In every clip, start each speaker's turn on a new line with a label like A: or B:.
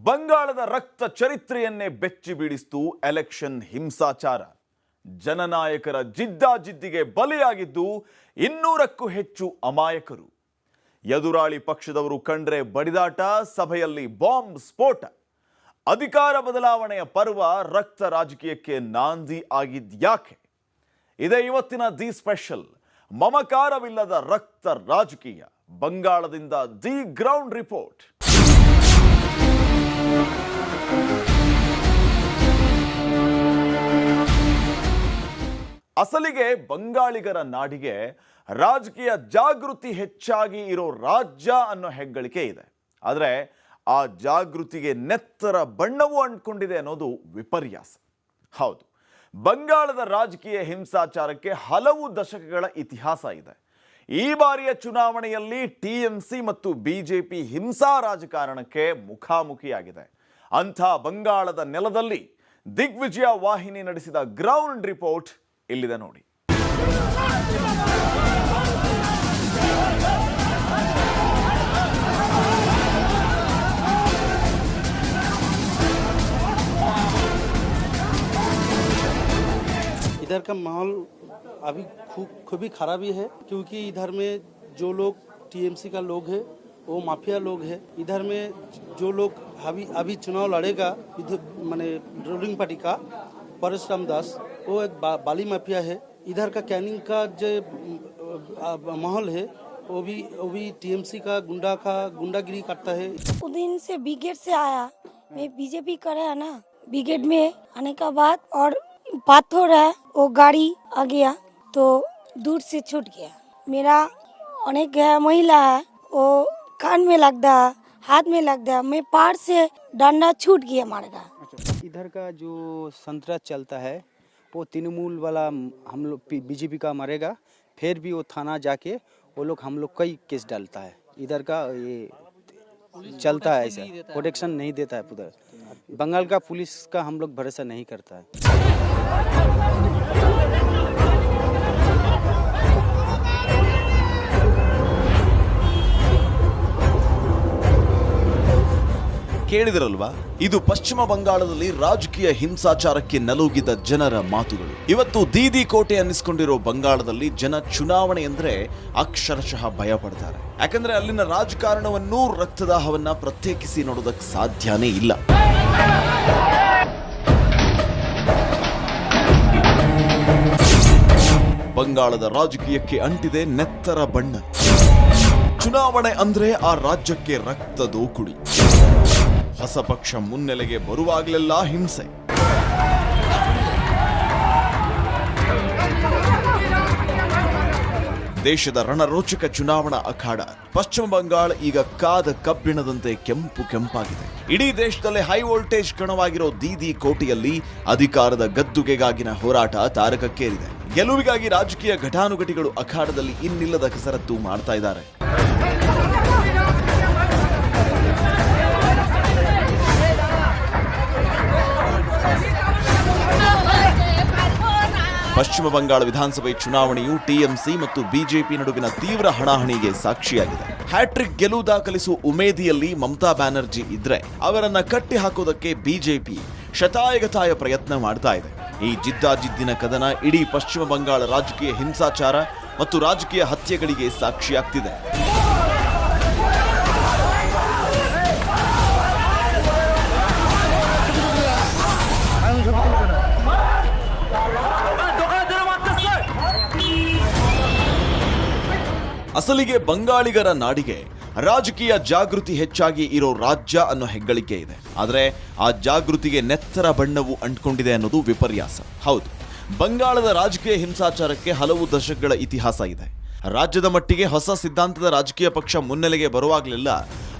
A: ಬಂಗಾಳದ ರಕ್ತ ಚರಿತ್ರೆಯನ್ನೇ ಬೆಚ್ಚಿ ಬೀಳಿಸಿತು ಎಲೆಕ್ಷನ್ ಹಿಂಸಾಚಾರ. ಜನನಾಯಕರ ಜಿದ್ದಾಜಿದ್ದಿಗೆ ಬಲಿಯಾಗಿದ್ದು 200ಕ್ಕೂ ಹೆಚ್ಚು ಅಮಾಯಕರು. ಎದುರಾಳಿ ಪಕ್ಷದವರು ಕಂಡ್ರೆ ಬಡಿದಾಟ, ಸಭೆಯಲ್ಲಿ ಬಾಂಬ್ ಸ್ಫೋಟ. ಅಧಿಕಾರ ಬದಲಾವಣೆಯ ಪರ್ವ ರಕ್ತ ರಾಜಕೀಯಕ್ಕೆ ನಾಂದಿ ಆಗಿದ್ಯಾಕೆ? ಇದೇ ಇವತ್ತಿನ ದಿ ಸ್ಪೆಷಲ್. ಮಮಕಾರವಿಲ್ಲದ ರಕ್ತ ರಾಜಕೀಯ, ಬಂಗಾಳದಿಂದ ದಿ ಗ್ರೌಂಡ್ ರಿಪೋರ್ಟ್. ಅಸಲಿಗೆ ಬಂಗಾಳಿಗರ ನಾಡಿಗೆ ರಾಜಕೀಯ ಜಾಗೃತಿ ಹೆಚ್ಚಾಗಿ ಇರೋ ರಾಜ್ಯ ಅನ್ನೋ ಹೆಗ್ಗಳಿಕೆ ಇದೆ. ಆದರೆ ಆ ಜಾಗೃತಿಗೆ ನೆತ್ತರ ಬಣ್ಣವೂ ಅಂಟ್ಕೊಂಡಿದೆ ಅನ್ನೋದು ವಿಪರ್ಯಾಸ. ಹೌದು, ಬಂಗಾಳದ ರಾಜಕೀಯ ಹಿಂಸಾಚಾರಕ್ಕೆ ಹಲವು ದಶಕಗಳ ಇತಿಹಾಸ ಇದೆ. ಈ ಬಾರಿಯ ಚುನಾವಣೆಯಲ್ಲಿ ಟಿಎಂಸಿ ಮತ್ತು ಬಿಜೆಪಿ ಹಿಂಸಾ ರಾಜಕಾರಣಕ್ಕೆ ಮುಖಾಮುಖಿಯಾಗಿದೆ. ಅಂಥ ಬಂಗಾಳದ ನೆಲದಲ್ಲಿ ದಿಗ್ವಿಜಯ ವಾಹಿನಿ ನಡೆಸಿದ ಗ್ರೌಂಡ್ ರಿಪೋರ್ಟ್ ಇಲ್ಲಿದೆ ನೋಡಿ.
B: इधर का माहौल अभी खूब ही खराब ही है, क्योंकि इधर में जो लोग टीएमसी का लोग है वो माफिया लोग है. इधर में जो लोग अभी चुनाव लड़ेगा, इधर माने रूलिंग पार्टी का परशुराम दास, वो एक बाली माफिया है. इधर का कैनिंग का जो माहौल है वो भी टीएमसी का गुंडागिरी करता है.
C: उस दिन से ब्रिगेड से आया, मैं बीजेपी करे है ना, ब्रिगेड में आने का बाद और पाथर है वो गाड़ी आ गया तो दूर से छूट गया. मेरा अनेक महिला है वो कान में लगता है, हाथ में लगता है, मैं पार से डंडा छूट गया मारेगा.
D: इधर का जो संतरा चलता है वो तृणमूल वाला हम लोग बीजेपी का मरेगा, फिर भी वो थाना जाके वो लोग हम लोग कई केस डालता है. इधर का ये चलता है, ऐसा प्रोटेक्शन नहीं देता है. उधर बंगाल का पुलिस का हम लोग भरोसा नहीं करता है.
A: ಕೇಳಿದಿರಲ್ವಾ, ಇದು ಪಶ್ಚಿಮ ಬಂಗಾಳದಲ್ಲಿ ರಾಜಕೀಯ ಹಿಂಸಾಚಾರಕ್ಕೆ ನಲುಗಿದ ಜನರ ಮಾತುಗಳು. ಇವತ್ತು ದೀದಿ ಕೋಟೆ ಅನ್ನಿಸ್ಕೊಂಡಿರೋ ಬಂಗಾಳದಲ್ಲಿ ಜನ ಚುನಾವಣೆ ಅಂದ್ರೆ ಅಕ್ಷರಶಃ ಭಯ ಪಡ್ತಾರೆ. ಯಾಕಂದ್ರೆ ಅಲ್ಲಿನ ರಾಜಕಾರಣವನ್ನು, ರಕ್ತದಾಹವನ್ನ ಪ್ರತ್ಯೇಕಿಸಿ ನೋಡೋದಕ್ಕೆ ಸಾಧ್ಯನೇ ಇಲ್ಲ. ಬಂಗಾಳದ ರಾಜಕೀಯಕ್ಕೆ ಅಂಟಿದೆ ನೆತ್ತರ ಬಣ್ಣ. ಚುನಾವಣೆ ಅಂದ್ರೆ ಆ ರಾಜ್ಯಕ್ಕೆ ರಕ್ತ ದೋಕುಳಿ. ಹೊಸ ಪಕ್ಷ ಮುನ್ನೆಲೆಗೆ ಬರುವಾಗಲೆಲ್ಲ ಹಿಂಸೆ. ದೇಶದ ರಣರೋಚಕ ಚುನಾವಣಾ ಅಖಾಡ ಪಶ್ಚಿಮ ಬಂಗಾಳ ಈಗ ಕಾದ ಕಬ್ಬಿಣದಂತೆ ಕೆಂಪಾಗಿದೆ. ಇಡೀ ದೇಶದಲ್ಲೇ ಹೈ ವೋಲ್ಟೇಜ್ ಕಣವಾಗಿರೋ ದೀದಿ ಕೋಟೆಯಲ್ಲಿ ಅಧಿಕಾರದ ಗದ್ದುಗೆಗಾಗಿನ ಹೋರಾಟ ತಾರಕಕ್ಕೇರಿದೆ. ಗೆಲುವಿಗಾಗಿ ರಾಜಕೀಯ ಘಟಾನುಘಟಿಗಳು ಅಖಾಡದಲ್ಲಿ ಇನ್ನಿಲ್ಲದ ಕಸರತ್ತು ಮಾಡ್ತಾ ಇದ್ದಾರೆ. ಪಶ್ಚಿಮ ಬಂಗಾಳ ವಿಧಾನಸಭೆ ಚುನಾವಣೆಯು ಟಿಎಂಸಿ ಮತ್ತು ಬಿಜೆಪಿ ನಡುವಿನ ತೀವ್ರ ಹಣಾಹಣಿಗೆ ಸಾಕ್ಷಿಯಾಗಿದೆ. ಹ್ಯಾಟ್ರಿಕ್ ಗೆಲುವು ದಾಖಲಿಸುವ ಉಮೇದಿಯಲ್ಲಿ ಮಮತಾ ಬ್ಯಾನರ್ಜಿ ಇದ್ರೆ ಅವರನ್ನ ಕಟ್ಟಿ ಹಾಕೋದಕ್ಕೆ ಬಿಜೆಪಿ ಶತಾಯಗತಾಯ ಪ್ರಯತ್ನ ಮಾಡ್ತಾ ಇದೆ. ಈ ಜಿದ್ದಾಜಿದ್ದಿನ ಕದನ ಇಡೀ ಪಶ್ಚಿಮ ಬಂಗಾಳ ರಾಜಕೀಯ ಹಿಂಸಾಚಾರ ಮತ್ತು ರಾಜಕೀಯ ಹತ್ಯೆಗಳಿಗೆ ಸಾಕ್ಷಿಯಾಗ್ತಿದೆ. ಅಸಲಿಗೆ ಬಂಗಾಳಿಗರ ನಾಡಿಗೆ ರಾಜಕೀಯ ಜಾಗೃತಿ ಹೆಚ್ಚಾಗಿ ಇರೋ ರಾಜ್ಯ ಅನ್ನೋ ಹೆಗ್ಗಳಿಕೆ ಇದೆ. ಆದರೆ ಆ ಜಾಗೃತಿಗೆ ನೆತ್ತರ ಬಣ್ಣವು ಅಂಟ್ಕೊಂಡಿದೆ ಅನ್ನೋದು ವಿಪರ್ಯಾಸ. ಹೌದು, ಬಂಗಾಳದ ರಾಜಕೀಯ ಹಿಂಸಾಚಾರಕ್ಕೆ ಹಲವು ದಶಕಗಳ ಇತಿಹಾಸ ಇದೆ. ರಾಜ್ಯದ ಮಟ್ಟಿಗೆ ಹೊಸ ಸಿದ್ಧಾಂತದ ರಾಜಕೀಯ ಪಕ್ಷ ಮುನ್ನೆಲೆಗೆ ಬರುವಾಗಲೆಲ್ಲ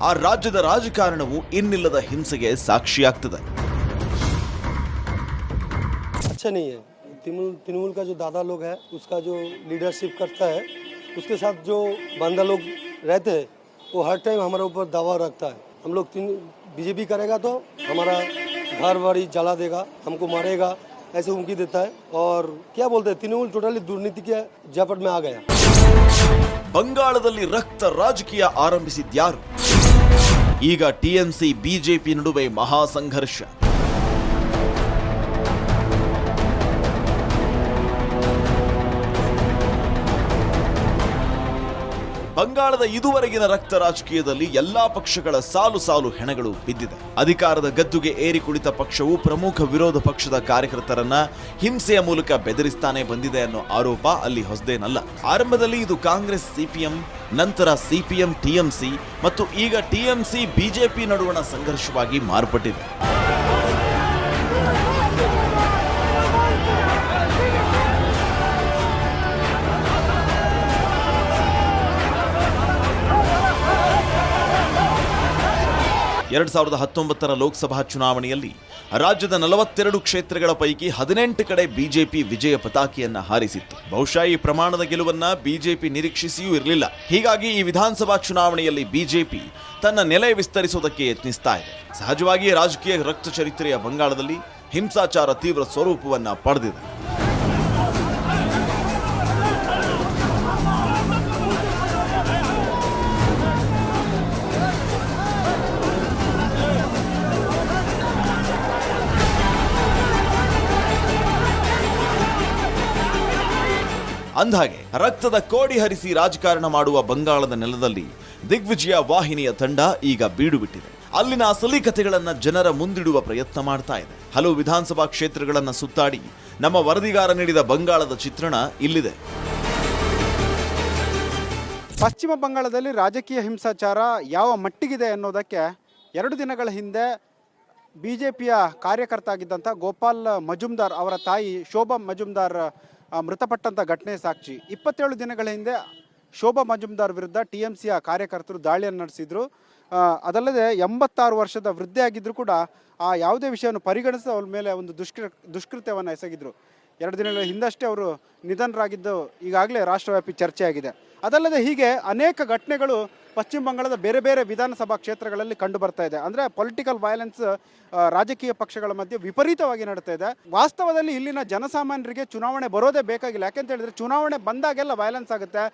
A: ಆ ರಾಜ್ಯದ ರಾಜಕಾರಣವು ಇನ್ನಿಲ್ಲದ ಹಿಂಸೆಗೆ ಸಾಕ್ಷಿಯಾಗ್ತದೆ.
B: अच्छा नहीं है. तृणमूल का जो दादा लोग है उसका जो लीडरशिप करता है, उसके साथ जो बंदा लोग रहते हैं वो हर टाइम हमारे ऊपर दावा रखता है. हम लोग बीजेपी करेगा तो हमारा घर बाड़ी जला देगा, हमको मारेगा, ऐसे हुमकी देता है. और क्या बोलते हैं, तृणमूल टोटली दुर्नीति के जपट में आ गया.
A: ಬಂಗಾಳದಲ್ಲಿ ರಕ್ತ ರಾಜಕೀಯ ಆರಂಭಿಸಿದ್ಯಾರು? ಈಗ ಟಿಎಂಸಿ ಬಿಜೆಪಿ ನಡುವೆ ಮಹಾ ಸಂಘರ್ಷ. ಬಂಗಾಳದ ಇದುವರೆಗಿನ ರಕ್ತ ರಾಜಕೀಯದಲ್ಲಿ ಎಲ್ಲಾ ಪಕ್ಷಗಳ ಸಾಲು ಸಾಲು ಹೆಣಗಳು ಬಿದ್ದಿದೆ. ಅಧಿಕಾರದ ಗದ್ದುಗೆ ಏರಿ ಕುಳಿತ ಪಕ್ಷವು ಪ್ರಮುಖ ವಿರೋಧ ಪಕ್ಷದ ಕಾರ್ಯಕರ್ತರನ್ನ ಹಿಂಸೆಯ ಮೂಲಕ ಬೆದರಿಸ್ತಾನೆ ಬಂದಿದೆ ಅನ್ನೋ ಆರೋಪ ಅಲ್ಲಿ ಹೊಸದೇನಲ್ಲ. ಆರಂಭದಲ್ಲಿ ಇದು ಕಾಂಗ್ರೆಸ್ ಸಿಪಿಎಂ, ನಂತರ ಸಿಪಿಎಂ ಟಿಎಂಸಿ ಮತ್ತು ಈಗ ಟಿಎಂಸಿ ಬಿಜೆಪಿ ನಡುವಣ ಸಂಘರ್ಷವಾಗಿ ಮಾರ್ಪಟ್ಟಿದೆ. ಎರಡ್ 2019 ಲೋಕಸಭಾ ಚುನಾವಣೆಯಲ್ಲಿ ರಾಜ್ಯದ 42 ಕ್ಷೇತ್ರಗಳ ಪೈಕಿ 18 ಕಡೆ ಬಿಜೆಪಿ ವಿಜಯ ಪತಾಕೆಯನ್ನ ಹಾರಿಸಿತ್ತು. ಬಹುಶಃ ಈ ಪ್ರಮಾಣದ ಗೆಲುವನ್ನ ಬಿಜೆಪಿ ನಿರೀಕ್ಷಿಸಿಯೂ ಇರಲಿಲ್ಲ. ಹೀಗಾಗಿ ಈ ವಿಧಾನಸಭಾ ಚುನಾವಣೆಯಲ್ಲಿ ಬಿಜೆಪಿ ತನ್ನ ನೆಲೆ ವಿಸ್ತರಿಸುವುದಕ್ಕೆ ಯತ್ನಿಸ್ತಾ ಇದೆ. ಸಹಜವಾಗಿ ರಾಜಕೀಯ ರಕ್ತ ಚರಿತ್ರೆಯ ಬಂಗಾಳದಲ್ಲಿ ಹಿಂಸಾಚಾರ ತೀವ್ರ ಸ್ವರೂಪವನ್ನ ಪಡೆದಿದೆ. ಅಂದಹಾಗೆ ರಕ್ತದ ಕೋಡಿ ಹರಿಸಿ ರಾಜಕಾರಣ ಮಾಡುವ ಬಂಗಾಳದ ನೆಲದಲ್ಲಿ ದಿಗ್ವಿಜಯ ವಾಹಿನಿಯ ತಂಡ ಈಗ ಬೀಡು ಬಿಟ್ಟಿದೆ. ಅಲ್ಲಿನ ಅಸಲಿ ಕಥೆಗಳನ್ನ ಜನರ ಮುಂದಿಡುವ ಪ್ರಯತ್ನ ಮಾಡ್ತಾ ಇದೆ. ಹಲವು ವಿಧಾನಸಭಾ ಕ್ಷೇತ್ರಗಳನ್ನ ಸುತ್ತಾಡಿ ನಮ್ಮ ವರದಿಗಾರ ನೀಡಿದ ಬಂಗಾಳದ ಚಿತ್ರಣ ಇಲ್ಲಿದೆ.
E: ಪಶ್ಚಿಮ ಬಂಗಾಳದಲ್ಲಿ ರಾಜಕೀಯ ಹಿಂಸಾಚಾರ ಯಾವ ಮಟ್ಟಿಗಿದೆ ಅನ್ನೋದಕ್ಕೆ 2 ದಿನಗಳ ಹಿಂದೆ ಬಿಜೆಪಿಯ ಕಾರ್ಯಕರ್ತ ಆಗಿದ್ದಂಥ ಗೋಪಾಲ್ ಮಜುಮ್ದಾರ್ ಅವರ ತಾಯಿ ಶೋಭಾ ಮಜುಮ್ದಾರ್ ಮೃತಪಟ್ಟಂಥ ಘಟನೆ ಸಾಕ್ಷಿ. 27 ದಿನಗಳ ಹಿಂದೆ ಶೋಭಾ ಮಜುಮ್ದಾರ್ ವಿರುದ್ಧ ಟಿಎಂಸಿಯ ಕಾರ್ಯಕರ್ತರು ದಾಳಿಯನ್ನು ನಡೆಸಿದ್ರು. ಅದಲ್ಲದೆ 86 ವರ್ಷದ ವೃದ್ಧೆ ಆಗಿದ್ದರೂ ಕೂಡ ಆ ಯಾವುದೇ ವಿಷಯವನ್ನು ಪರಿಗಣಿಸಿ ಅವರ ಮೇಲೆ ಒಂದು ದುಷ್ಕೃತ್ಯವನ್ನು ಎಸಗಿದ್ರು. 2 ದಿನಗಳ ಹಿಂದಷ್ಟೇ ಅವರು ನಿಧನರಾಗಿದ್ದು ಈಗಾಗಲೇ ರಾಷ್ಟ್ರವ್ಯಾಪಿ ಚರ್ಚೆಯಾಗಿದೆ. ಅದಲ್ಲದೆ ಹೀಗೆ ಅನೇಕ ಘಟನೆಗಳು ಪಶ್ಚಿಮ ಬಂಗಾಳದ ಬೇರೆ ಬೇರೆ ವಿಧಾನಸಭಾ ಕ್ಷೇತ್ರಗಳಲ್ಲಿ ಕಂಡು ಬರ್ತಾ ಇದೆ. ಅಂದರೆ ಪೊಲಿಟಿಕಲ್ ವೈಲೆನ್ಸ್ ರಾಜಕೀಯ ಪಕ್ಷಗಳ ಮಧ್ಯೆ ವಿಪರೀತವಾಗಿ ನಡೀತಾ ಇದೆ. ವಾಸ್ತವದಲ್ಲಿ ಇಲ್ಲಿನ ಜನಸಾಮಾನ್ಯರಿಗೆ ಚುನಾವಣೆ ಬರೋದೇ ಬೇಕಾಗಿಲ್ಲ. ಯಾಕೆಂತ ಹೇಳಿದ್ರೆ ಚುನಾವಣೆ ಬಂದಾಗೆಲ್ಲ ವೈಲೆನ್ಸ್ ಆಗುತ್ತೆ,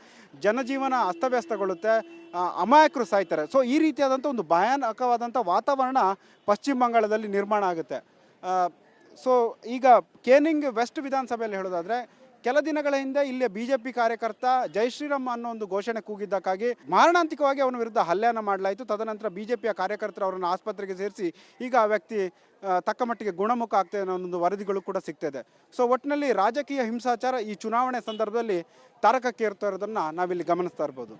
E: ಜನಜೀವನ ಅಸ್ತವ್ಯಸ್ತಗೊಳ್ಳುತ್ತೆ, ಅಮಾಯಕರು ಸಾಯ್ತಾರೆ. ಸೊ ಈ ರೀತಿಯಾದಂಥ ಒಂದು ಭಯಾನಕವಾದಂಥ ವಾತಾವರಣ ಪಶ್ಚಿಮ ಬಂಗಾಳದಲ್ಲಿ ನಿರ್ಮಾಣ ಆಗುತ್ತೆ. ಸೊ ಈಗ ಕೇನಿಂಗ್ ವೆಸ್ಟ್ ವಿಧಾನಸಭೆಯಲ್ಲಿ ಹೇಳೋದಾದರೆ ಕೆಲ ದಿನಗಳ ಹಿಂದೆ ಇಲ್ಲಿಯ ಬಿಜೆಪಿ ಕಾರ್ಯಕರ್ತ ಜೈ ಶ್ರೀರಾಮ್ ಅನ್ನೋ ಒಂದು ಘೋಷಣೆ ಕೂಗಿದ್ದಕ್ಕಾಗಿ ಮಾರಣಾಂತಿಕವಾಗಿ ಅವನ ವಿರುದ್ಧ ಹಲ್ಲೆಯನ್ನು ಮಾಡಲಾಯಿತು. ತದನಂತರ ಬಿಜೆಪಿಯ ಕಾರ್ಯಕರ್ತರು ಅವರನ್ನು ಆಸ್ಪತ್ರೆಗೆ ಸೇರಿಸಿ ಈಗ ಆ ವ್ಯಕ್ತಿ ತಕ್ಕ ಮಟ್ಟಿಗೆ ಗುಣಮುಖ ಆಗ್ತದೆ ಅನ್ನೋ ಒಂದು ವರದಿಗಳು ಕೂಡ ಸಿಗ್ತಿದೆ. ಸೊ ಒಟ್ಟಿನಲ್ಲಿ ರಾಜಕೀಯ ಹಿಂಸಾಚಾರ ಈ ಚುನಾವಣೆ ಸಂದರ್ಭದಲ್ಲಿ ತಾರಕಕ್ಕೇರ್ತಾ ಇರೋದನ್ನು ನಾವಿಲ್ಲಿ ಗಮನಿಸ್ತಾ ಇರ್ಬೋದು.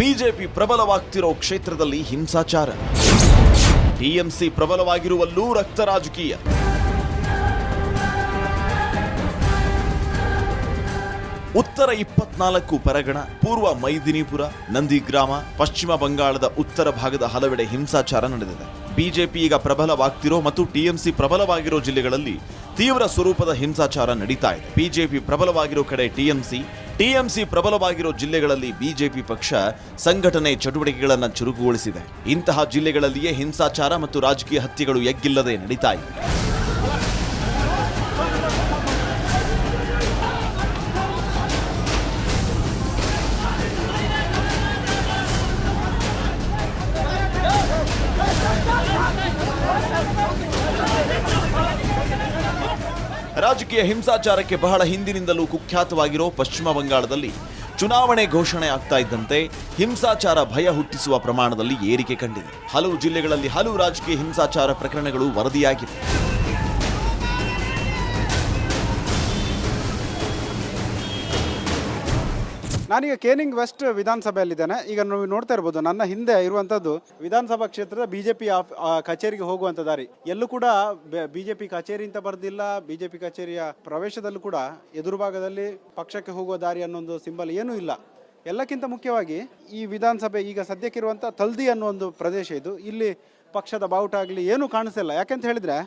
A: ಬಿಜೆಪಿ ಪ್ರಬಲವಾಗ್ತಿರೋ ಕ್ಷೇತ್ರದಲ್ಲಿ ಹಿಂಸಾಚಾರ, ಟಿಎಂಸಿ ಪ್ರಬಲವಾಗಿರುವಲ್ಲೂ ರಕ್ತ ರಾಜಕೀಯ. ಉತ್ತರ 24 ಪರಗಣ, ಪೂರ್ವ ಮೈದಿನಿಪುರ, ನಂದಿಗ್ರಾಮ, ಪಶ್ಚಿಮ ಬಂಗಾಳದ ಉತ್ತರ ಭಾಗದ ಹಲವೆಡೆ ಹಿಂಸಾಚಾರ ನಡೆದಿದೆ. ಬಿಜೆಪಿ ಈಗ ಪ್ರಬಲವಾಗ್ತಿರೋ ಮತ್ತು ಟಿಎಂಸಿ ಪ್ರಬಲವಾಗಿರೋ ಜಿಲ್ಲೆಗಳಲ್ಲಿ ತೀವ್ರ ಸ್ವರೂಪದ ಹಿಂಸಾಚಾರ ನಡೀತಾ ಇದೆ. ಬಿಜೆಪಿ ಪ್ರಬಲವಾಗಿರೋ ಕಡೆ ಟಿಎಂಸಿ ಪ್ರಬಲವಾಗಿರೋ ಜಿಲ್ಲೆಗಳಲ್ಲಿ ಬಿಜೆಪಿ ಪಕ್ಷ ಸಂಘಟನೆ ಚಟುವಟಿಕೆಗಳನ್ನು ಚುರುಕುಗೊಳಿಸಿದೆ. ಇಂತಹ ಜಿಲ್ಲೆಗಳಲ್ಲಿಯೇ ಹಿಂಸಾಚಾರ ಮತ್ತು ರಾಜಕೀಯ ಹತ್ಯೆಗಳು ಎಗ್ಗಿಲ್ಲದೆ ನಡೀತಾ ಇದೆ. ರಾಜಕೀಯ ಹಿಂಸಾಚಾರಕ್ಕೆ ಬಹಳ ಹಿಂದಿನಿಂದಲೂ ಕುಖ್ಯಾತವಾಗಿರೋ ಪಶ್ಚಿಮ ಬಂಗಾಳದಲ್ಲಿ ಚುನಾವಣೆ ಘೋಷಣೆ ಆಗ್ತಾ ಇದ್ದಂತೆ ಹಿಂಸಾಚಾರ ಭಯ ಹುಟ್ಟಿಸುವ ಪ್ರಮಾಣದಲ್ಲಿ ಏರಿಕೆ ಕಂಡಿದೆ. ಹಲವು ಜಿಲ್ಲೆಗಳಲ್ಲಿ ಹಲವು ರಾಜಕೀಯ ಹಿಂಸಾಚಾರ ಪ್ರಕರಣಗಳು ವರದಿಯಾಗಿವೆ.
E: ನಾನೀಗ ಕೇನಿಂಗ್ ವೆಸ್ಟ್ ವಿಧಾನಸಭೆಯಲ್ಲಿದ್ದೇನೆ. ಈಗ ನೀವು ನೋಡ್ತಾ ಇರ್ಬೋದು ನನ್ನ ಹಿಂದೆ ಇರುವಂಥದ್ದು ವಿಧಾನಸಭಾ ಕ್ಷೇತ್ರದ ಬಿಜೆಪಿ ಕಚೇರಿಗೆ ಹೋಗುವಂಥ ದಾರಿ. ಎಲ್ಲೂ ಕೂಡ ಬಿಜೆಪಿ ಕಚೇರಿ ಅಂತ ಬರೆದಿಲ್ಲ. ಬಿಜೆಪಿ ಕಚೇರಿಯ ಪ್ರವೇಶದಲ್ಲೂ ಕೂಡ ಎದುರು ಭಾಗದಲ್ಲಿ ಪಕ್ಷಕ್ಕೆ ಹೋಗುವ ದಾರಿ ಅನ್ನೊಂದು ಸಿಂಬಲ್ ಏನೂ ಇಲ್ಲ. ಎಲ್ಲಕ್ಕಿಂತ ಮುಖ್ಯವಾಗಿ ಈ ವಿಧಾನಸಭೆ ಈಗ ಸದ್ಯಕ್ಕಿರುವಂಥ ತಲ್ದಿ ಅನ್ನೋ ಒಂದು ಪ್ರದೇಶ ಇದು. ಇಲ್ಲಿ ಪಕ್ಷದ ಬಾವುಟ ಆಗಲಿ ಏನೂ ಕಾಣಿಸಿಲ್ಲ. ಯಾಕೆಂತ ಹೇಳಿದರೆ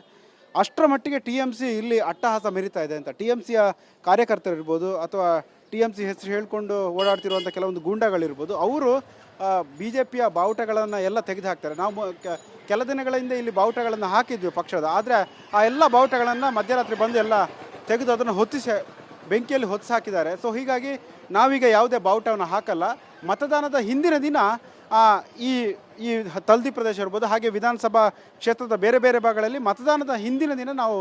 E: ಅಷ್ಟರ ಮಟ್ಟಿಗೆ ಟಿಎಂಸಿ ಇಲ್ಲಿ ಅಟ್ಟಹಾಸ ಮೆರಿತಾ ಇದೆ ಅಂತ. ಟಿಎಂಸಿಯ ಕಾರ್ಯಕರ್ತರಿರ್ಬೋದು ಅಥವಾ ಟಿಎಂಸಿ ಹೆಸರು ಹೇಳ್ಕೊಂಡು ಓಡಾಡ್ತಿರುವಂಥ ಕೆಲವೊಂದು ಗೂಂಡಾಗಳಿರ್ಬೋದು, ಅವರು ಬಿಜೆಪಿಯ ಬಾವುಟಗಳನ್ನು ಎಲ್ಲ ತೆಗೆದು ಹಾಕ್ತಾರೆ. ನಾವು ಕೆಲ ದಿನಗಳ ಹಿಂದೆ ಇಲ್ಲಿ ಬಾವುಟಗಳನ್ನು ಹಾಕಿದ್ವಿ ಪಕ್ಷದ, ಆದರೆ ಆ ಎಲ್ಲ ಬಾವುಟಗಳನ್ನು ಮಧ್ಯರಾತ್ರಿ ಬಂದು ಎಲ್ಲ ತೆಗೆದು ಅದನ್ನು ಹೊತ್ತಿಸಿ ಬೆಂಕಿಯಲ್ಲಿ ಹೊತ್ತಿಸಿ ಹಾಕಿದ್ದಾರೆ. ಸೊ ಹೀಗಾಗಿ ನಾವೀಗ ಯಾವುದೇ ಬಾವುಟವನ್ನು ಹಾಕಲ್ಲ. ಮತದಾನದ ಹಿಂದಿನ ದಿನ ಈ ಈ ತಲ್ದಿ ಪ್ರದೇಶ ಇರ್ಬೋದು, ಹಾಗೆ ವಿಧಾನಸಭಾ ಕ್ಷೇತ್ರದ ಬೇರೆ ಬೇರೆ ಭಾಗಗಳಲ್ಲಿ ಮತದಾನದ ಹಿಂದಿನ ದಿನ ನಾವು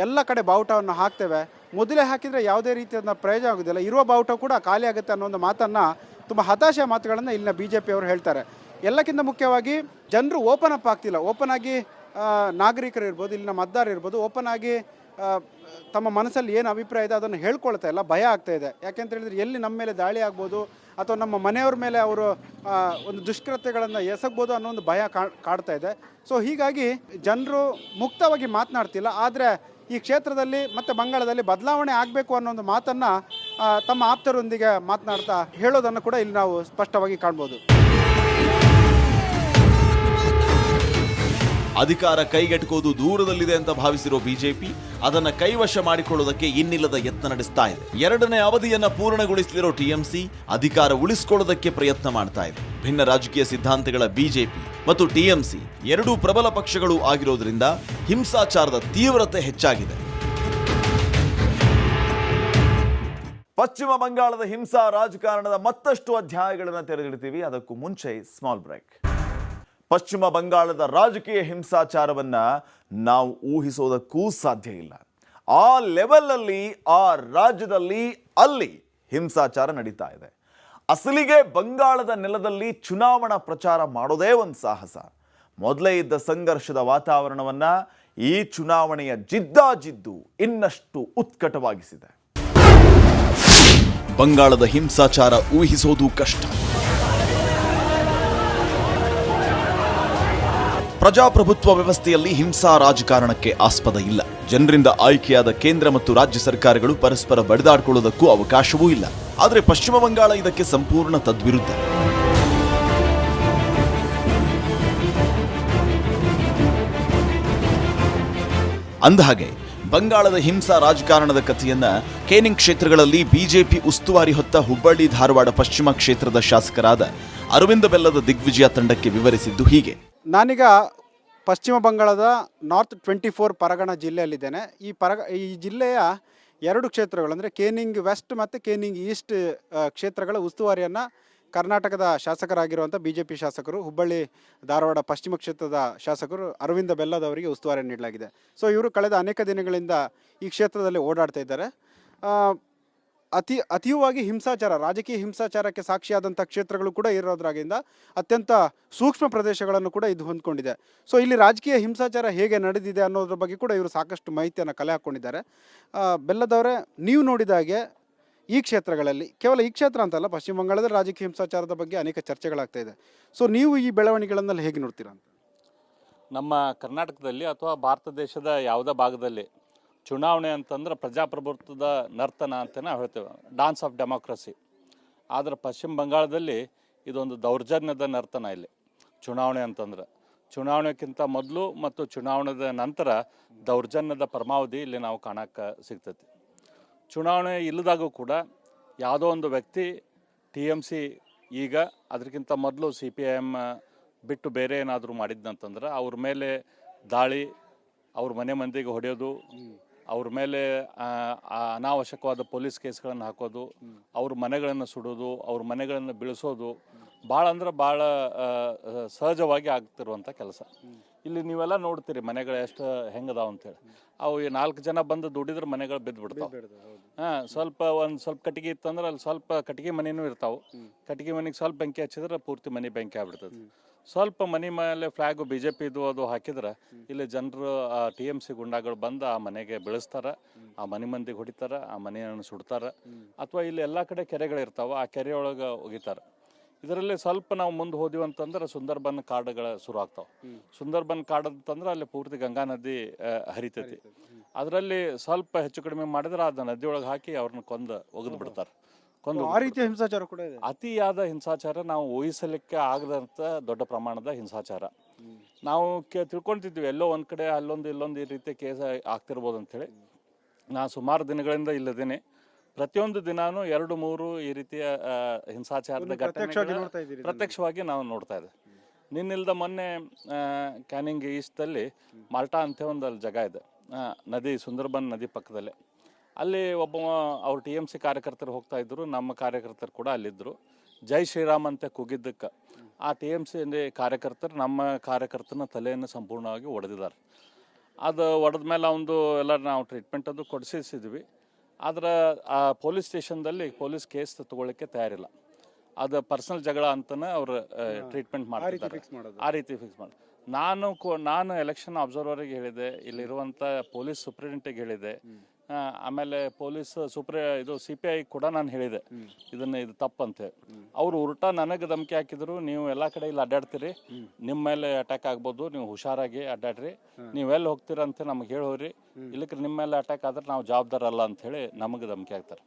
E: ಎಲ್ಲ ಕಡೆ ಬಾವುಟವನ್ನು ಹಾಕ್ತೇವೆ. ಮೊದಲೇ ಹಾಕಿದರೆ ಯಾವುದೇ ರೀತಿಯಾದ ಪ್ರಯೋಜನ ಆಗೋದಿಲ್ಲ, ಇರುವ ಬಾವುಟ ಕೂಡ ಖಾಲಿ ಆಗುತ್ತೆ ಅನ್ನೋ ಒಂದು ಮಾತನ್ನು, ತುಂಬ ಹತಾಶೆಯ ಮಾತುಗಳನ್ನು ಇಲ್ಲಿನ BJP ಅವರು ಹೇಳ್ತಾರೆ. ಎಲ್ಲಕ್ಕಿಂತ ಮುಖ್ಯವಾಗಿ ಜನರು ಓಪನ್ ಅಪ್ ಆಗ್ತಿಲ್ಲ. ಓಪನ್ ಆಗಿ ನಾಗರಿಕರು ಇರ್ಬೋದು, ಇಲ್ಲಿನ ಮತದಾರರು ಇರ್ಬೋದು, ಓಪನ್ ಆಗಿ ತಮ್ಮ ಮನಸ್ಸಲ್ಲಿ ಏನು ಅಭಿಪ್ರಾಯ ಇದೆ ಅದನ್ನು ಹೇಳ್ಕೊಳ್ತಾ ಇಲ್ಲ. ಭಯ ಆಗ್ತಾ ಇದೆ. ಯಾಕೆಂತ ಹೇಳಿದ್ರೆ ಎಲ್ಲಿ ನಮ್ಮ ಮೇಲೆ ದಾಳಿ ಆಗ್ಬೋದು ಅಥವಾ ನಮ್ಮ ಮನೆಯವ್ರ ಮೇಲೆ ಅವರು ಒಂದು ದುಷ್ಕೃತ್ಯಗಳನ್ನು ಎಸಗ್ಬೋದು ಅನ್ನೋ ಒಂದು ಭಯ ಕಾಡ್ತಾ ಇದೆ. ಸೊ ಹೀಗಾಗಿ ಜನರು ಮುಕ್ತವಾಗಿ ಮಾತನಾಡ್ತಿಲ್ಲ. ಆದರೆ ಈ ಕ್ಷೇತ್ರದಲ್ಲಿ ಮತ್ತು ಬಂಗಾಳದಲ್ಲಿ ಬದಲಾವಣೆ ಆಗಬೇಕು ಅನ್ನೋ ಒಂದು ಮಾತನ್ನು ತಮ್ಮ ಆಪ್ತರೊಂದಿಗೆ ಮಾತನಾಡ್ತಾ ಹೇಳೋದನ್ನು ಕೂಡ ಇಲ್ಲಿ ನಾವು ಸ್ಪಷ್ಟವಾಗಿ ಕಾಣ್ಬೋದು.
A: ಅಧಿಕಾರ ಕೈಗೆಟುಕೋದು ದೂರದಲ್ಲಿದೆ ಅಂತ ಭಾವಿಸಿರೋ ಬಿಜೆಪಿ ಅದನ್ನ ಕೈವಶ ಮಾಡಿಕೊಳ್ಳೋದಕ್ಕೆ ಇನ್ನಿಲ್ಲದ ಯತ್ನ ನಡೆಸ್ತಾ ಇದೆ. ಎರಡನೇ ಅವಧಿಯನ್ನ ಪೂರ್ಣಗೊಳಿಸಲಿರೋ ಟಿಎಂಸಿ ಅಧಿಕಾರ ಉಳಿಸಿಕೊಳ್ಳೋದಕ್ಕೆ ಪ್ರಯತ್ನ ಮಾಡ್ತಾ ಇದೆ. ಭಿನ್ನ ರಾಜಕೀಯ ಸಿದ್ಧಾಂತಗಳ ಬಿಜೆಪಿ ಮತ್ತು ಟಿಎಂಸಿ ಎರಡೂ ಪ್ರಬಲ ಪಕ್ಷಗಳು ಆಗಿರೋದ್ರಿಂದ ಹಿಂಸಾಚಾರದ ತೀವ್ರತೆ ಹೆಚ್ಚಾಗಿದೆ. ಪಶ್ಚಿಮ ಬಂಗಾಳದ ಹಿಂಸಾ ರಾಜಕಾರಣದ ಮತ್ತಷ್ಟು ಅಧ್ಯಾಯಗಳನ್ನು ತೆರೆದಿಡ್ತೀವಿ. ಅದಕ್ಕೂ ಮುಂಚೆ ಸ್ಮಾಲ್ ಬ್ರೇಕ್. ಪಶ್ಚಿಮ ಬಂಗಾಳದ ರಾಜಕೀಯ ಹಿಂಸಾಚಾರವನ್ನ ನಾವು ಊಹಿಸೋದಕ್ಕೂ ಸಾಧ್ಯ ಇಲ್ಲ. ಆ ಲೆವೆಲಲ್ಲಿ, ಆ ರಾಜ್ಯದಲ್ಲಿ, ಅಲ್ಲಿ ಹಿಂಸಾಚಾರ ನಡೀತಾ ಇದೆ. ಅಸಲಿಗೆ ಬಂಗಾಳದ ನೆಲದಲ್ಲಿ ಚುನಾವಣಾ ಪ್ರಚಾರ ಮಾಡೋದೇ ಒಂದು ಸಾಹಸ. ಮೊದಲೇ ಇದ್ದ ಸಂಘರ್ಷದ ವಾತಾವರಣವನ್ನ ಈ ಚುನಾವಣೆಯ ಜಿದ್ದಾಜಿದ್ದು ಇನ್ನಷ್ಟು ಉತ್ಕಟವಾಗಿಸಿದೆ. ಬಂಗಾಳದ ಹಿಂಸಾಚಾರ ಊಹಿಸೋದು ಕಷ್ಟ. ಪ್ರಜಾಪ್ರಭುತ್ವ ವ್ಯವಸ್ಥೆಯಲ್ಲಿ ಹಿಂಸಾ ರಾಜಕಾರಣಕ್ಕೆ ಆಸ್ಪದ ಇಲ್ಲ. ಜನರಿಂದ ಆಯ್ಕೆಯಾದ ಕೇಂದ್ರ ಮತ್ತು ರಾಜ್ಯ ಸರ್ಕಾರಗಳು ಪರಸ್ಪರ ಬಡಿದಾಡಿಕೊಳ್ಳುವುದಕ್ಕೂ ಅವಕಾಶವೂ ಇಲ್ಲ. ಆದರೆ ಪಶ್ಚಿಮ ಬಂಗಾಳ ಇದಕ್ಕೆ ಸಂಪೂರ್ಣ ತದ್ವಿರುದ್ಧ. ಅಂದಹಾಗೆ ಬಂಗಾಳದ ಹಿಂಸಾ ರಾಜಕಾರಣದ ಕಥೆಯನ್ನ ಕೇನಿಂಗ್ ಕ್ಷೇತ್ರಗಳಲ್ಲಿ ಬಿಜೆಪಿ ಉಸ್ತುವಾರಿ ಹೊತ್ತ ಹುಬ್ಬಳ್ಳಿ ಧಾರವಾಡ ಪಶ್ಚಿಮ ಕ್ಷೇತ್ರದ ಶಾಸಕರಾದ ಅರವಿಂದ ಬೆಲ್ಲದ ದಿಗ್ವಿಜಯ ತಂಡಕ್ಕೆ ವಿವರಿಸಿದ್ದು ಹೀಗೆ.
E: ನಾನೀಗ ಪಶ್ಚಿಮ ಬಂಗಾಳದ ನಾರ್ತ್ 24 ಪರಗಣ ಜಿಲ್ಲೆಯಲ್ಲಿದ್ದೇನೆ. ಈ ಜಿಲ್ಲೆಯ ಎರಡು ಕ್ಷೇತ್ರಗಳು ಅಂದರೆ ಕೇನಿಂಗ್ ವೆಸ್ಟ್ ಮತ್ತು ಕೇನಿಂಗ್ ಈಸ್ಟ್ ಕ್ಷೇತ್ರಗಳ ಉಸ್ತುವಾರಿಯನ್ನು ಕರ್ನಾಟಕದ ಶಾಸಕರಾಗಿರುವಂಥ BJP ಶಾಸಕರು, ಹುಬ್ಬಳ್ಳಿ ಧಾರವಾಡ ಪಶ್ಚಿಮ ಕ್ಷೇತ್ರದ ಶಾಸಕರು ಅರವಿಂದ ಬೆಲ್ಲದವರಿಗೆ ಉಸ್ತುವಾರಿ ನೀಡಲಾಗಿದೆ. ಸೊ ಇವರು ಕಳೆದ ಅನೇಕ ದಿನಗಳಿಂದ ಈ ಕ್ಷೇತ್ರದಲ್ಲಿ ಓಡಾಡ್ತಾ ಇದ್ದಾರೆ. ಅತೀವವಾಗಿ ಹಿಂಸಾಚಾರ, ರಾಜಕೀಯ ಹಿಂಸಾಚಾರಕ್ಕೆ ಸಾಕ್ಷಿಯಾದಂಥ ಕ್ಷೇತ್ರಗಳು ಕೂಡ ಇರೋದ್ರಾಗಿಂದ ಅತ್ಯಂತ ಸೂಕ್ಷ್ಮ ಪ್ರದೇಶಗಳನ್ನು ಕೂಡ ಇದು ಹೊಂದ್ಕೊಂಡಿದೆ. ಸೊ ಇಲ್ಲಿ ರಾಜಕೀಯ ಹಿಂಸಾಚಾರ ಹೇಗೆ ನಡೆದಿದೆ ಅನ್ನೋದ್ರ ಬಗ್ಗೆ ಕೂಡ ಇವರು ಸಾಕಷ್ಟು ಮಾಹಿತಿಯನ್ನು ಕಲೆ ಹಾಕ್ಕೊಂಡಿದ್ದಾರೆ. ಬೆಲ್ಲದವರೇ, ನೀವು ನೋಡಿದ ಹಾಗೆ ಈ ಕ್ಷೇತ್ರಗಳಲ್ಲಿ, ಕೇವಲ ಈ ಕ್ಷೇತ್ರ ಅಂತಲ್ಲ, ಪಶ್ಚಿಮ ಬಂಗಾಳದ ರಾಜಕೀಯ ಹಿಂಸಾಚಾರದ ಬಗ್ಗೆ ಅನೇಕ ಚರ್ಚೆಗಳಾಗ್ತಾ ಇದೆ. ಸೊ ನೀವು ಈ ಬೆಳವಣಿಗೆಗಳನ್ನೆಲ್ಲ ಹೇಗೆ ನೋಡ್ತೀರಾ ಅಂತ?
F: ನಮ್ಮ ಕರ್ನಾಟಕದಲ್ಲಿ ಅಥವಾ ಭಾರತ ದೇಶದ ಯಾವುದೇ ಭಾಗದಲ್ಲಿ ಚುನಾವಣೆ ಅಂತಂದ್ರೆ ಪ್ರಜಾಪ್ರಭುತ್ವದ ನರ್ತನ ಅಂತ ನಾವು ಹೇಳ್ತೇವೆ, ಡಾನ್ಸ್ ಆಫ್ ಡೆಮೋಕ್ರಸಿ. ಆದರೆ ಪಶ್ಚಿಮ ಬಂಗಾಳದಲ್ಲಿ ಇದೊಂದು ದೌರ್ಜನ್ಯದ ನರ್ತನ. ಇಲ್ಲಿ ಚುನಾವಣೆ ಅಂತಂದ್ರೆ ಚುನಾವಣೆಗಿಂತ ಮೊದಲು ಮತ್ತು ಚುನಾವಣೆದ ನಂತರ ದೌರ್ಜನ್ಯದ ಪರಮಾವಧಿ ಇಲ್ಲಿ ನಾವು ಕಾಣಕ್ಕೆ ಸಿಗ್ತೈತಿ. ಚುನಾವಣೆ ಇಲ್ಲದಾಗೂ ಕೂಡ ಯಾವುದೋ ಒಂದು ವ್ಯಕ್ತಿ TMC ಈಗ ಅದಕ್ಕಿಂತ ಮೊದಲು CPIM ಬಿಟ್ಟು ಬೇರೆ ಏನಾದರೂ ಮಾಡಿದ್ನಂತಂದ್ರೆ ಅವ್ರ ಮೇಲೆ ದಾಳಿ, ಅವ್ರ ಮನೆ ಮಂದಿಗೆ ಹೊಡೆಯೋದು, ಅವ್ರ ಮೇಲೆ ಅನಾವಶ್ಯಕವಾದ ಪೊಲೀಸ್ ಕೇಸ್ಗಳನ್ನು ಹಾಕೋದು, ಅವ್ರ ಮನೆಗಳನ್ನು ಸುಡೋದು, ಅವ್ರ ಮನೆಗಳನ್ನು ಬೀಳಿಸೋದು ಭಾಳ ಅಂದ್ರೆ ಭಾಳ ಸಹಜವಾಗಿ ಆಗ್ತಿರುವಂಥ ಕೆಲಸ. ಇಲ್ಲಿ ನೀವೆಲ್ಲ ನೋಡ್ತೀರಿ ಮನೆಗಳು ಎಷ್ಟು ಹೆಂಗದಾವ ಅಂತೇಳಿ. ಅವು 4 ಜನ ಬಂದು ದುಡಿದ್ರೆ ಮನೆಗಳು ಬಿದ್ದು ಬಿಡ್ತಾವೆ. ಸ್ವಲ್ಪ ಕಟ್ಟಿಗೆ ಇತ್ತಂದ್ರೆ ಅಲ್ಲಿ ಸ್ವಲ್ಪ ಕಟ್ಟಿಗೆ ಮನೆಯೂ ಇರ್ತಾವೆ. ಕಟ್ಟಿಗೆ ಮನೆಗೆ ಸ್ವಲ್ಪ ಬೆಂಕಿ ಹಚ್ಚಿದ್ರೆ ಪೂರ್ತಿ ಮನೆ ಬೆಂಕಿ ಆಗ್ಬಿಡ್ತದೆ. ಸ್ವಲ್ಪ ಮನೆ ಮೇಲೆ ಫ್ಲಾಗು BJP ಅದು ಹಾಕಿದ್ರೆ ಇಲ್ಲಿ ಜನರು TMC ಗುಂಡಾಗಳು ಬಂದು ಆ ಮನೆಗೆ ಬೆಳೆಸ್ತಾರೆ, ಆ ಮನೆ ಮಂದಿಗೆ ಹೊಡಿತಾರೆ, ಆ ಮನೆಯನ್ನು ಸುಡ್ತಾರೆ. ಅಥವಾ ಇಲ್ಲಿ ಎಲ್ಲ ಕಡೆ ಕೆರೆಗಳಿರ್ತಾವೆ, ಆ ಕೆರೆಯೊಳಗೆ ಒಗಿತಾರೆ. ಇದರಲ್ಲಿ ಸ್ವಲ್ಪ ನಾವು ಮುಂದೆ ಹೋದಿವಿ ಅಂತಂದ್ರೆ ಸುಂದರ್ಬನ್ ಕಾಡುಗಳು ಶುರು ಆಗ್ತಾವೆ. ಸುಂದರ್ಬನ್ ಕಾಡು ಅಂತಂದ್ರೆ ಅಲ್ಲಿ ಪೂರ್ತಿ ಗಂಗಾ ನದಿ ಹರಿತೈತಿ. ಅದರಲ್ಲಿ ಸ್ವಲ್ಪ ಹೆಚ್ಚು ಕಡಿಮೆ ಮಾಡಿದ್ರೆ ಅದನ್ನ ನದಿಯೊಳಗೆ ಹಾಕಿ ಅವ್ರನ್ನ ಒಗೆದು ಬಿಡ್ತಾರೆ.
E: ಆ ರೀತಿಯ ಹಿಂಸಾಚಾರ ಕೂಡ ಇದೆ.
F: ಅತಿಯಾದ ಹಿಂಸಾಚಾರ ನಾವು ಊಹಿಸಲಿಕ್ಕೆ ಆಗದಂಥ ದೊಡ್ಡ ಪ್ರಮಾಣದ ಹಿಂಸಾಚಾರ. ನಾವು ತಿಳ್ಕೊಳ್ತಿದ್ವಿ ಎಲ್ಲೋ ಒಂದು ಕಡೆ ಅಲ್ಲೊಂದು ಇಲ್ಲೊಂದು ಈ ರೀತಿ ಕೇಸ್ ಆಗ್ತಿರ್ಬೋದು ಅಂಥೇಳಿ. ನಾನು ಸುಮಾರು ದಿನಗಳಿಂದ ಇಲ್ಲದೇನೆ ಪ್ರತಿಯೊಂದು ದಿನಾನು 2-3 ಈ ರೀತಿಯ ಹಿಂಸಾಚಾರದ ಘಟನೆಗಳು ಪ್ರತ್ಯಕ್ಷವಾಗಿ ನಾವು ನೋಡ್ತಾ ಇದ್ದೇವೆ. ನಿನ್ನಿಲ್ದ ಮೊನ್ನೆ ಕ್ಯಾನಿಂಗ್ ಈಸ್ಟಲ್ಲಿ ಮಾಲ್ಟಾ ಅಂತ ಒಂದು ಅಲ್ಲಿ ಜಾಗ ಇದೆ, ನದಿ, ಸುಂದರ್ಬನ್ ನದಿ ಪಕ್ಕದಲ್ಲೇ. ಅಲ್ಲಿ ಅವ್ರು TMC ಕಾರ್ಯಕರ್ತರು ಹೋಗ್ತಾ ಇದ್ರು, ನಮ್ಮ ಕಾರ್ಯಕರ್ತರು ಕೂಡ ಅಲ್ಲಿದ್ದರು. ಜೈ ಶ್ರೀರಾಮ್ ಅಂತ ಕೂಗಿದ್ದಕ್ಕೆ ಆ TMC ಕಾರ್ಯಕರ್ತರು ನಮ್ಮ ಕಾರ್ಯಕರ್ತನ ತಲೆಯನ್ನು ಸಂಪೂರ್ಣವಾಗಿ ಹೊಡೆದಿದ್ದಾರೆ. ಅದು ಹೊಡೆದ ಮೇಲೆ ಅವನು ಎಲ್ಲ ನಾವು ಟ್ರೀಟ್ಮೆಂಟ್ ಅದು ಕೊಡಿಸಿದ್ವಿ. ಆದರೆ ಆ ಪೊಲೀಸ್ ಸ್ಟೇಷನ್ದಲ್ಲಿ ಪೊಲೀಸ್ ಕೇಸ್ ತಗೊಳ್ಳಿಕ್ಕೆ ತಯಾರಿಲ್ಲ. ಅದು ಪರ್ಸನಲ್ ಜಗಳ ಅಂತಲೇ ಅವರು ಟ್ರೀಟ್ಮೆಂಟ್ ಮಾಡ್ತಿದ್ದಾರೆ. ಆ ರೀತಿ ಫಿಕ್ಸ್ ಮಾಡಿ ನಾನು ಎಲೆಕ್ಷನ್ ಅಬ್ಸರ್ವರಿಗೆ ಹೇಳಿದೆ, ಇಲ್ಲಿರುವಂಥ ಪೊಲೀಸ್ ಸೂಪ್ರಿಡೆಂಟಿಗೆ ಹೇಳಿದೆ, ಆಮೇಲೆ ಪೊಲೀಸ್ CPI ಕೂಡ ನಾನು ಹೇಳಿದೆ ಇದು ತಪ್ಪಂತೆ. ಅವರು ಉಲ್ಟಾ ನನಗೆ ಧಮಕಿ ಹಾಕಿದ್ರು, ನೀವು ಎಲ್ಲ ಕಡೆ ಇಲ್ಲಿ ಅಡ್ಡಾಡ್ತೀರಿ, ನಿಮ್ಮ ಮೇಲೆ ಅಟ್ಯಾಕ್ ಆಗ್ಬೋದು, ನೀವು ಹುಷಾರಾಗಿ ಅಡ್ಡಾಡ್ರಿ, ನೀವೆಲ್ಲಿ ಹೋಗ್ತೀರಂತ ನಮ್ಗೆ ಹೇಳೋರಿ, ಇಲ್ಲಕ್ಕೆ ನಿಮ್ಮ ಮೇಲೆ ಅಟ್ಯಾಕ್ ಆದ್ರೆ ನಾವು ಜವಾಬ್ದಾರ ಅಲ್ಲ ಅಂತ ಹೇಳಿ ನಮಗೆ ಧಮಕಿ ಹಾಕ್ತಾರೆ.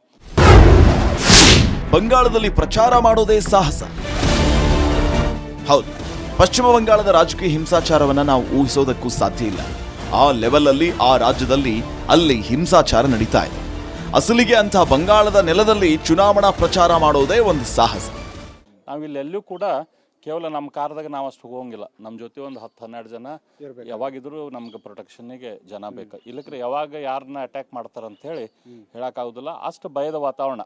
A: ಬಂಗಾಳದಲ್ಲಿ ಪ್ರಚಾರ ಮಾಡೋದೇ ಸಾಹಸ. ಹೌದು, ಪಶ್ಚಿಮ ಬಂಗಾಳದ ರಾಜಕೀಯ ಹಿಂಸಾಚಾರವನ್ನ ನಾವು ಊಹಿಸೋದಕ್ಕೂ ಸಾಧ್ಯ ಇಲ್ಲ. ಆ ಲೆವೆಲ್ ಅಲ್ಲಿ, ಆ ರಾಜ್ಯದಲ್ಲಿ ಅಲ್ಲಿ ಹಿಂಸಾಚಾರ ನಡೀತಾ ಇದೆ. ಅಸಲಿಗೆ ಅಂತ ಬಂಗಾಳದ ನೆಲದಲ್ಲಿ ಚುನಾವಣಾ ಪ್ರಚಾರ ಮಾಡೋದೇ ಒಂದು ಸಾಹಸ.
F: ನಾವಿಲ್ಲೆಲ್ಲೂ ಕೂಡ ಕೇವಲ ನಮ್ಮ ಕಾರ್ದಾಗ ನಾವು ಅಷ್ಟು ಹೋಗಂಗಿಲ್ಲ. ನಮ್ಮ ಜೊತೆ ಒಂದು 10-12 ಜನ ಯಾವಾಗಿದ್ರು ನಮ್ಗೆ ಪ್ರೊಟೆಕ್ಷನ್ನಿಗೆ ಜನ ಬೇಕು. ಇಲ್ಲಕ್ರೆ ಯಾವಾಗ ಯಾರನ್ನ ಅಟ್ಯಾಕ್ ಮಾಡ್ತಾರಂತ ಹೇಳಿ ಹೇಳಕ್ಕಾಗೋದಿಲ್ಲ. ಅಷ್ಟು ಭಯದ ವಾತಾವರಣ.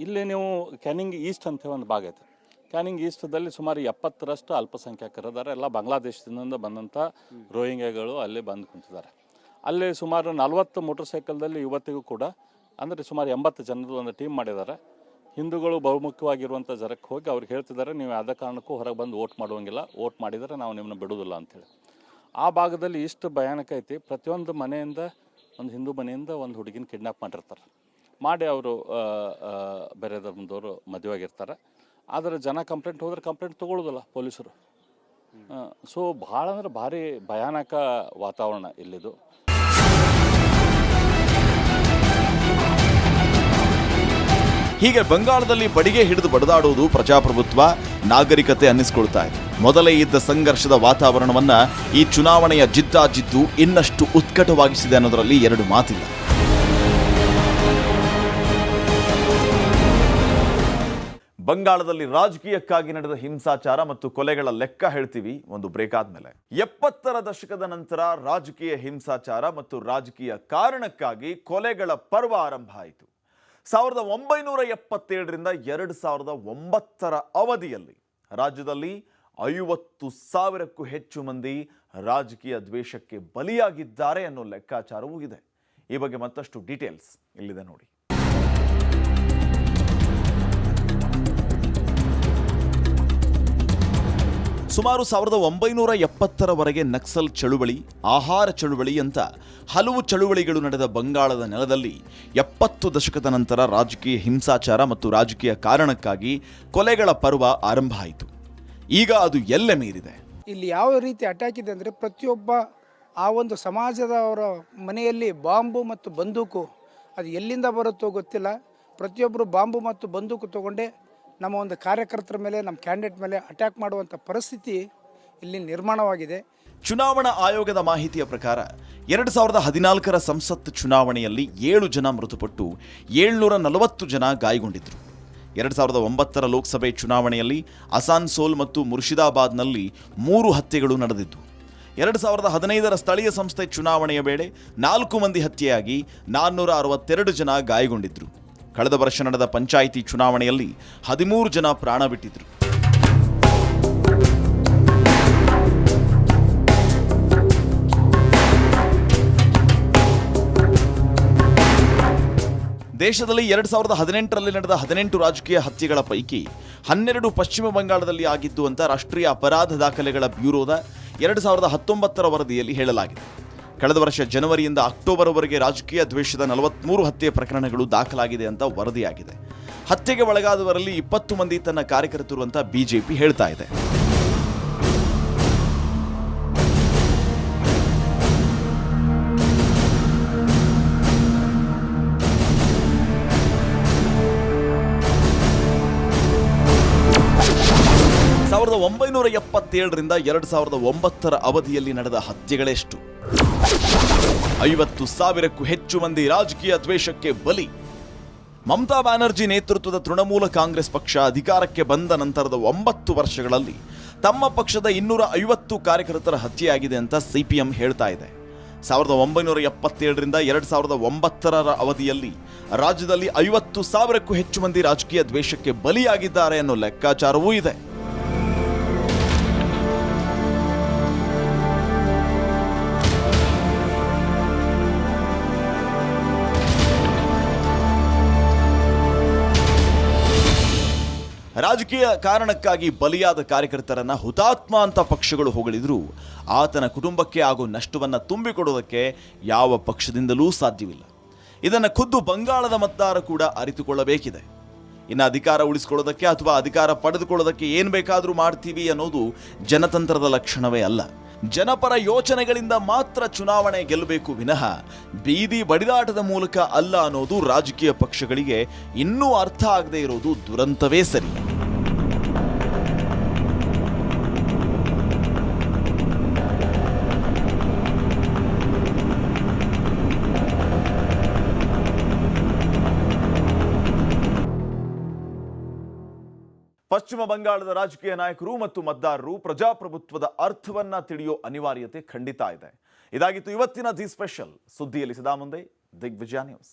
F: ಇಲ್ಲಿ ನೀವು ಕ್ಯಾನಿಂಗ್ ಈಸ್ಟ್ ಅಂತ ಒಂದು ಭಾಗ ಐತೆ. ಕ್ಯಾನಿಂಗ್ ಈಸ್ಟ್ದಲ್ಲಿ ಸುಮಾರು 70ರಷ್ಟು ಅಲ್ಪಸಂಖ್ಯಾತರಿದ್ದಾರೆ. ಎಲ್ಲ ಬಾಂಗ್ಲಾದೇಶದಿಂದ ಬಂದಂಥ ರೋಹಿಂಗ್ಯಾಗಳು ಅಲ್ಲಿ ಬಂದು ಕುಂತಿದ್ದಾರೆ. ಅಲ್ಲಿ ಸುಮಾರು 40 ಮೋಟರ್ ಸೈಕಲ್ದಲ್ಲಿ ಇವತ್ತಿಗೂ ಕೂಡ, ಅಂದರೆ ಸುಮಾರು 80 ಜನರು ಒಂದು ಟೀಮ್ ಮಾಡಿದ್ದಾರೆ. ಹಿಂದೂಗಳು ಬಹುಮುಖ್ಯವಾಗಿರುವಂಥ ಜನಕ್ಕೆ ಹೋಗಿ ಅವ್ರಿಗೆ ಹೇಳ್ತಿದ್ದಾರೆ, ನೀವು ಯಾವುದೇ ಕಾರಣಕ್ಕೂ ಹೊರಗೆ ಬಂದು ವೋಟ್ ಮಾಡುವಂಗಿಲ್ಲ, ವೋಟ್ ಮಾಡಿದರೆ ನಾವು ನಿಮ್ಮನ್ನ ಬಿಡೋದಿಲ್ಲ ಅಂಥೇಳಿ. ಆ ಭಾಗದಲ್ಲಿ ಇಷ್ಟು ಭಯಾನಕ ಐತಿ. ಪ್ರತಿಯೊಂದು ಮನೆಯಿಂದ, ಒಂದು ಹಿಂದೂ ಮನೆಯಿಂದ ಒಂದು ಹುಡುಗಿನ ಕಿಡ್ನಾಪ್ ಮಾಡಿರ್ತಾರೆ. ಮಾಡಿ ಅವರು ಬೇರೆ ಧರ್ಮದವರು ಮದುವೆಯಾಗಿರ್ತಾರೆ. ಆದರೆ ಜನ ಕಂಪ್ಲೇಂಟ್ ಹೋದ್ರೆ ಕಂಪ್ಲೇಂಟ್ ತೊಗೊಳ್ಳೋದಿಲ್ಲ ಪೊಲೀಸರು. ಸೊ ಭಾಳ ಅಂದ್ರೆ ಭಾರಿ ಭಯಾನಕ ವಾತಾವರಣ ಇಲ್ಲಿದು.
A: ಹೀಗೆ ಬಂಗಾಳದಲ್ಲಿ ಬಡಿಗೆ ಹಿಡಿದು ಬಡದಾಡುವುದು ಪ್ರಜಾಪ್ರಭುತ್ವ, ನಾಗರಿಕತೆ ಅನ್ನಿಸ್ಕೊಳ್ತಾ ಇದೆ. ಮೊದಲೇ ಇದ್ದ ಸಂಘರ್ಷದ ವಾತಾವರಣವನ್ನ ಈ ಚುನಾವಣೆಯ ಜಿದ್ದಾಜಿದ್ದು ಇನ್ನಷ್ಟು ಉತ್ಕಟವಾಗಿಸಿದೆ ಅನ್ನೋದರಲ್ಲಿ ಎರಡು ಮಾತಿಲ್ಲ. ಬಂಗಾಳದಲ್ಲಿ ರಾಜಕೀಯಕ್ಕಾಗಿ ನಡೆದ ಹಿಂಸಾಚಾರ ಮತ್ತು ಕೊಲೆಗಳ ಲೆಕ್ಕ ಹೇಳ್ತೀವಿ ಒಂದು ಬ್ರೇಕ್ ಆದ್ಮೇಲೆ. 70ರ ದಶಕದ ನಂತರ ರಾಜಕೀಯ ಹಿಂಸಾಚಾರ ಮತ್ತು ರಾಜಕೀಯ ಕಾರಣಕ್ಕಾಗಿ ಕೊಲೆಗಳ ಪರ್ವ ಆರಂಭ ಆಯಿತು. 1977ರಿಂದ 2009ರ ಅವಧಿಯಲ್ಲಿ ರಾಜ್ಯದಲ್ಲಿ 50,000ಕ್ಕೂ ಹೆಚ್ಚು ಮಂದಿ ರಾಜಕೀಯ ದ್ವೇಷಕ್ಕೆ ಬಲಿಯಾಗಿದ್ದಾರೆ ಅನ್ನೋ ಲೆಕ್ಕಾಚಾರವೂ ಇದೆ. ಈ ಬಗ್ಗೆ ಮತ್ತಷ್ಟು ಡೀಟೇಲ್ಸ್ ಇಲ್ಲಿದೆ ನೋಡಿ. ಸುಮಾರು 1970ರವರೆಗೆ ನಕ್ಸಲ್ ಚಳುವಳಿ, ಆಹಾರ ಚಳುವಳಿ ಅಂತ ಹಲವು ಚಳುವಳಿಗಳು ನಡೆದ ಬಂಗಾಳದ ನೆಲದಲ್ಲಿ 70 ದಶಕದ ನಂತರ ರಾಜಕೀಯ ಹಿಂಸಾಚಾರ ಮತ್ತು ರಾಜಕೀಯ ಕಾರಣಕ್ಕಾಗಿ ಕೊಲೆಗಳ ಪರ್ವ ಆರಂಭ ಆಯಿತು. ಈಗ ಅದು ಎಲ್ಲೆ ಮೀರಿದೆ.
G: ಇಲ್ಲಿ ಯಾವ ರೀತಿ ಅಟ್ಯಾಕ್ ಇದೆ ಅಂದರೆ, ಪ್ರತಿಯೊಬ್ಬ ಆ ಒಂದು ಸಮಾಜದವರ ಮನೆಯಲ್ಲಿ ಬಾಂಬು ಮತ್ತು ಬಂದೂಕು, ಅದು ಎಲ್ಲಿಂದ ಬರುತ್ತೋ ಗೊತ್ತಿಲ್ಲ, ಪ್ರತಿಯೊಬ್ಬರು ಬಾಂಬು ಮತ್ತು ಬಂದೂಕು ತಗೊಂಡೇ ನಮ್ಮ ಒಂದು ಕಾರ್ಯಕರ್ತರ ಮೇಲೆ, ನಮ್ಮ ಕ್ಯಾಂಡಿಡೇಟ್ ಮೇಲೆ ಅಟ್ಯಾಕ್ ಮಾಡುವಂಥ ಪರಿಸ್ಥಿತಿ ಇಲ್ಲಿ ನಿರ್ಮಾಣವಾಗಿದೆ.
A: ಚುನಾವಣಾ ಆಯೋಗದ ಮಾಹಿತಿಯ ಪ್ರಕಾರ 2014ರ ಸಂಸತ್ ಚುನಾವಣೆಯಲ್ಲಿ 7 ಜನ ಮೃತಪಟ್ಟು 740 ಜನ ಗಾಯಗೊಂಡಿದ್ದರು. 2009ರ ಲೋಕಸಭೆ ಚುನಾವಣೆಯಲ್ಲಿ ಅಸಾನ್ಸೋಲ್ ಮತ್ತು ಮುರ್ಷಿದಾಬಾದ್ನಲ್ಲಿ 3 ಹತ್ಯೆಗಳು ನಡೆದಿದ್ದು. 2015ರ ಸ್ಥಳೀಯ ಸಂಸ್ಥೆ ಚುನಾವಣೆಯ ವೇಳೆ 4 ಮಂದಿ ಹತ್ಯೆಯಾಗಿ 462 ಜನ ಗಾಯಗೊಂಡಿದ್ದರು. ಕಳೆದ ವರ್ಷ ನಡೆದ ಪಂಚಾಯಿತಿ ಚುನಾವಣೆಯಲ್ಲಿ 13 ಜನ ಪ್ರಾಣ ಬಿಟ್ಟಿದ್ರು. ದೇಶದಲ್ಲಿ 2018ರಲ್ಲಿ ನಡೆದ 18 ರಾಜಕೀಯ ಹತ್ಯೆಗಳ ಪೈಕಿ 12 ಪಶ್ಚಿಮ ಬಂಗಾಳದಲ್ಲಿ ಆಗಿದ್ದು ಅಂತ ರಾಷ್ಟ್ರೀಯ ಅಪರಾಧ ದಾಖಲೆಗಳ ಬ್ಯೂರೋದ 2019ರ ವರದಿಯಲ್ಲಿ ಹೇಳಲಾಗಿದೆ. ಕಳೆದ ವರ್ಷ ಜನವರಿಯಿಂದ ಅಕ್ಟೋಬರ್ವರೆಗೆ ರಾಜಕೀಯ ದ್ವೇಷದ 43 ಹತ್ಯೆ ಪ್ರಕರಣಗಳು ದಾಖಲಾಗಿದೆ ಅಂತ ವರದಿಯಾಗಿದೆ. ಹತ್ಯೆಗೆ ಒಳಗಾದವರಲ್ಲಿ 20 ಮಂದಿ ತನ್ನ ಕಾರ್ಯಕರ್ತರು ಅಂತ ಬಿಜೆಪಿ ಹೇಳ್ತಾ ಇದೆ. ಸಾವಿರದ 1977ರಿಂದ 2009ರ ಅವಧಿಯಲ್ಲಿ ನಡೆದ ಹತ್ಯೆಗಳೆಷ್ಟು? 50,000ಕ್ಕೂ ಹೆಚ್ಚು ಮಂದಿ ರಾಜಕೀಯ ದ್ವೇಷಕ್ಕೆ ಬಲಿ. ಮಮತಾ ಬ್ಯಾನರ್ಜಿ ನೇತೃತ್ವದ ತೃಣಮೂಲ ಕಾಂಗ್ರೆಸ್ ಪಕ್ಷ ಅಧಿಕಾರಕ್ಕೆ ಬಂದ ನಂತರದ 9 ವರ್ಷಗಳಲ್ಲಿ ತಮ್ಮ ಪಕ್ಷದ 250 ಕಾರ್ಯಕರ್ತರ ಹತ್ಯೆಯಾಗಿದೆ ಅಂತ ಸಿಪಿಎಂ ಹೇಳ್ತಾ ಇದೆ. 1977ರಿಂದ 2009ರ ಅವಧಿಯಲ್ಲಿ ರಾಜ್ಯದಲ್ಲಿ 50,000ಕ್ಕೂ ಹೆಚ್ಚು ಮಂದಿ ರಾಜಕೀಯ ದ್ವೇಷಕ್ಕೆ ಬಲಿಯಾಗಿದ್ದಾರೆ ಅನ್ನೋ ಲೆಕ್ಕಾಚಾರವೂ ಇದೆ. ರಾಜಕೀಯ ಕಾರಣಕ್ಕಾಗಿ ಬಲಿಯಾದ ಕಾರ್ಯಕರ್ತರನ್ನ ಹುತಾತ್ಮ ಅಂತ ಪಕ್ಷಗಳು ಹೊಗಳಿದ್ರು ಆತನ ಕುಟುಂಬಕ್ಕೆ ಆಗೋ ನಷ್ಟವನ್ನು ತುಂಬಿಕೊಡೋದಕ್ಕೆ ಯಾವ ಪಕ್ಷದಿಂದಲೂ ಸಾಧ್ಯವಿಲ್ಲ. ಇದನ್ನು ಖುದ್ದು ಬಂಗಾಳದ ಮತದಾರ ಕೂಡ ಅರಿತುಕೊಳ್ಳಬೇಕಿದೆ. ಇನ್ನು ಅಧಿಕಾರ ಉಳಿಸ್ಕೊಳ್ಳೋದಕ್ಕೆ ಅಥವಾ ಅಧಿಕಾರ ಪಡೆದುಕೊಳ್ಳೋದಕ್ಕೆ ಏನು ಬೇಕಾದರೂ ಮಾಡ್ತೀವಿ ಅನ್ನೋದು ಜನತಂತ್ರದ ಲಕ್ಷಣವೇ ಅಲ್ಲ. ಜನಪರ ಯೋಚನೆಗಳಿಂದ ಮಾತ್ರ ಚುನಾವಣೆ ಗೆಲ್ಲಬೇಕು ವಿನಃ ಬೀದಿ ಬಡಿದಾಟದ ಮೂಲಕ ಅಲ್ಲ ಅನ್ನೋದು ರಾಜಕೀಯ ಪಕ್ಷಗಳಿಗೆ ಇನ್ನೂ ಅರ್ಥ ಆಗದೆ ಇರೋದು ದುರಂತವೇ ಸರಿ. ಪಶ್ಚಿಮ ಬಂಗಾಳದ ರಾಜಕೀಯ ನಾಯಕರು ಮತ್ತು ಮತದಾರರು ಪ್ರಜಾಪ್ರಭುತ್ವದ ಅರ್ಥವನ್ನ ತಿಳಿಯೋ ಅನಿವಾರ್ಯತೆ ಖಂಡಿತ ಇದೆ. ಇದಾಗಿತ್ತು ಇವತ್ತಿನ ದಿ ಸ್ಪೆಷಲ್. ಸುದ್ದಿಯಲ್ಲಿ ಸದಾ ಮುಂದೆ ದಿಗ್ವಿಜಯ ನ್ಯೂಸ್.